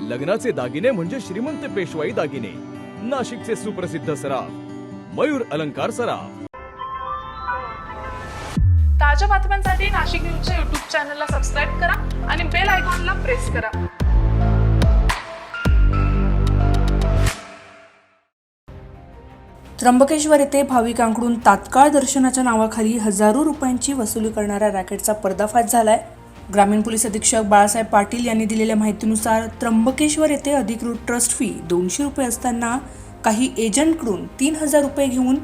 लग्नाचे दागिने म्हणजे श्रीमंत पेशवाई दागिने, नाशिकचे सुप्रसिद्ध सराफ मयूर अलंकार सराफ। ताज्या बातम्यांसाठी नाशिक न्यूजच्या YouTube चॅनलला सबस्क्राईब करा आणि बेल आयकॉनला प्रेस करा। त्र्यंबकेश्वर येथे भाविकांकडून तात्काळ दर्शनाच्या नावाखाली हजारो रुपयांची वसुली करणाऱ्या रॅकेटचा पर्दाफाश झालाय। ग्रामीण पोलीस अधीक्षक बाळासाहेब पाटील यांनी दिलेल्या माहितीनुसार त्र्यंबकेश्वर येथे अधिकृत ट्रस्ट फी 200 रुपये असताना काही एजंटकडून 3000 रुपये घेऊन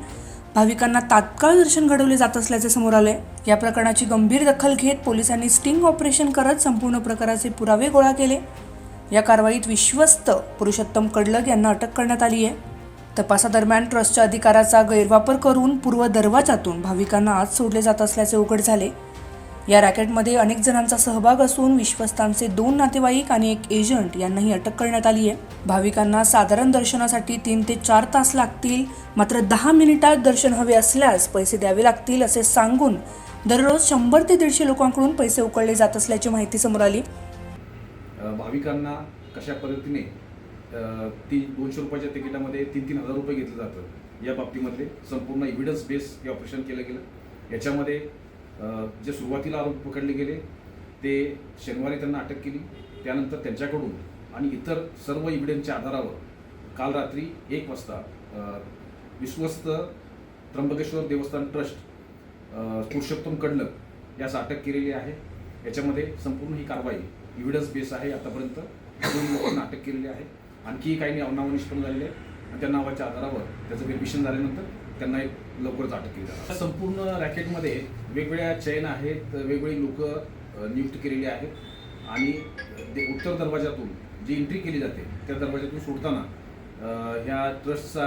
भाविकांना तात्काळ दर्शन घडवले जात असल्याचे समोर आले। या प्रकरणाची गंभीर दखल घेत पोलिसांनी स्टिंग ऑपरेशन करत संपूर्ण प्रकाराचे पुरावे गोळा केले। या कारवाईत विश्वस्त पुरुषोत्तम कडलग यांना अटक करण्यात आली आहे। तपासादरम्यान ट्रस्टच्या अधिकाराचा गैरवापर करून पूर्व दरवाजातून भाविकांना आत सोडले जात असल्याचे उघड झाले। या रॅकेटमध्ये अनेक जणांचा सहभाग असून विश्वस्तांचे 2 नातेवाईक आणि 1 एजंट यांनाही अटक करण्यात आली आहे। भाविकांना साधारण दर्शनासाठी 3 ते 4 तास लागतील, मात्र 10 मिनिटात दर्शन हवे असल्यास पैसे द्यावे लागतील असे सांगून दररोज 100 ते 150 लोकांकडून पैसे उकळले जात असल्याची माहिती समोर आली। भाविकांना कशा पद्धतीने 200 रुपयाच्या तिकिटामध्ये 3-3 हजार रुपये घेतलं जातं, या बाबतीमध्ये संपूर्ण एव्हिडन्स बेस हे ऑपरेशन केलं गेलं। याच्यामध्ये जे सुरुवातीला आरोप पकडले गेले ते शनिवारी त्यांना अटक केली, त्यानंतर त्यांच्याकडून आणि इतर सर्व एव्हिडन्सच्या आधारावर काल रात्री 1 वाजता विश्वस्त त्र्यंबकेश्वर देवस्थान ट्रस्ट पुरुषोत्तम कडलग यास अटक केलेली आहे। याच्यामध्ये संपूर्ण ही कारवाई एव्हिडन्स बेस आहे। आतापर्यंत 2 लोकांना अटक केलेली आहे, आणखी काही नावं निष्पन्न झालेले आहे आणि त्या नावाच्या आधारावर त्याचं व्हेरिफिकेशन झाल्यानंतर त्यांना लवकरच अटक केली जाईल। संपूर्ण रॅकेटमध्ये वेगवेगळ्या चैन आहेत, वेगवेगळी लोक नियुक्त केलेली आहेत आणि उत्तर दरवाजातून जी एंट्री केली जाते त्या दरवाजातून सोडताना ह्या ट्रस्टचा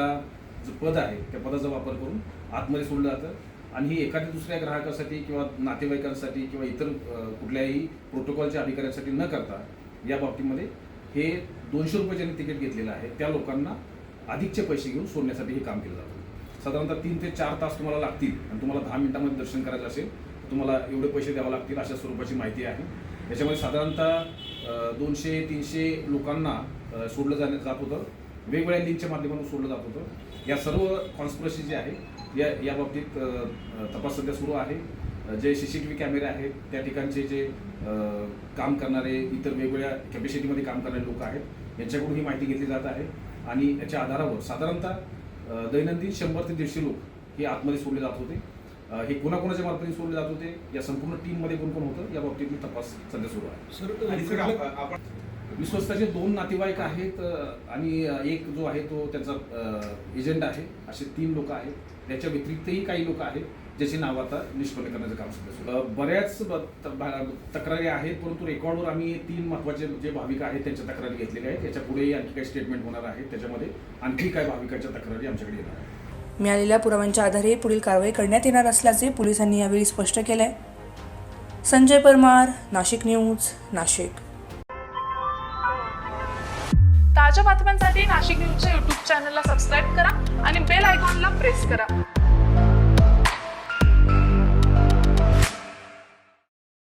जो पद आहे त्या पदाचा वापर करून आतमध्ये सोडलं जातं आणि ही एखाद्या दुसऱ्या ग्राहकासाठी किंवा नातेवाईकांसाठी किंवा इतर कुठल्याही प्रोटोकॉलच्या अधिकाऱ्यांसाठी न करता या बाबतीमध्ये हे 200 रुपये ज्यांनी तिकीट घेतलेलं आहे त्या लोकांना अधिकचे पैसे घेऊन सोडण्यासाठी हे काम केलं जातं। साधारणतः 3 ते 4 तास तुम्हाला लागतील आणि तुम्हाला 10 मिनिटांमध्ये दर्शन करायचं असेल तर तुम्हाला एवढे पैसे द्यावे लागतील अशा स्वरूपाची माहिती आहे। याच्यामध्ये साधारणतः 200-300 लोकांना सोडलं जात होतं, वेगवेगळ्या लिंकच्या माध्यमातून सोडलं जात होतं। या सर्व कॉन्स्पिरसी जी आहे या बाबतीत तपास सध्या सुरू आहे। जे CCTV कॅमेरे आहेत त्या ठिकाणचे जे काम करणारे इतर वेगवेगळ्या कॅपॅसिटीमध्ये काम करणारे लोक आहेत यांच्याकडून ही माहिती घेतली जात आहे आणि याच्या आधारावर साधारणतः दैनंदिन 100 ते 150 लोक हे आतमध्ये सोडले जात होते। हे कोणाकोणाच्या मार्फत सोडले जात होते, या संपूर्ण टीममध्ये कोण कोण होतं या बाबतीत तपास सध्या सुरू आहे। विश्वस्ताचे 2 नातेवाईक आहेत आणि 1 जो आहे तो त्यांचा एजंट आहे, असे 3 लोक आहेत। त्याच्या व्यतिरिक्तही काही लोक आहेत ज्याची नाव आता निष्पन्न करण्याचं काम सुरू आहे। बऱ्याच तक्रारी आहेत, परंतु रेकॉर्डवर आम्ही 3 महत्त्वाचे जे भाविक आहेत त्यांच्या तक्रारी घेतलेल्या आहेत। त्याच्या पुढेही आणखी काही स्टेटमेंट होणार आहेत, त्याच्यामध्ये आणखी काही भाविकांच्या तक्रारी आमच्याकडे येणार आहेत। मिळालेल्या पुराव्यांच्या आधारे पुढील कारवाई करण्यात येणार असल्याचे पोलिसांनी यावेळी स्पष्ट केलंय। संजय परमार, नाशिक न्यूज, नाशिक। ताज्या बातम्यांसाठी नाशिक न्यूजच्या YouTube चॅनलला सबस्क्राईब करा आणि बेल आयकॉनला प्रेस करा।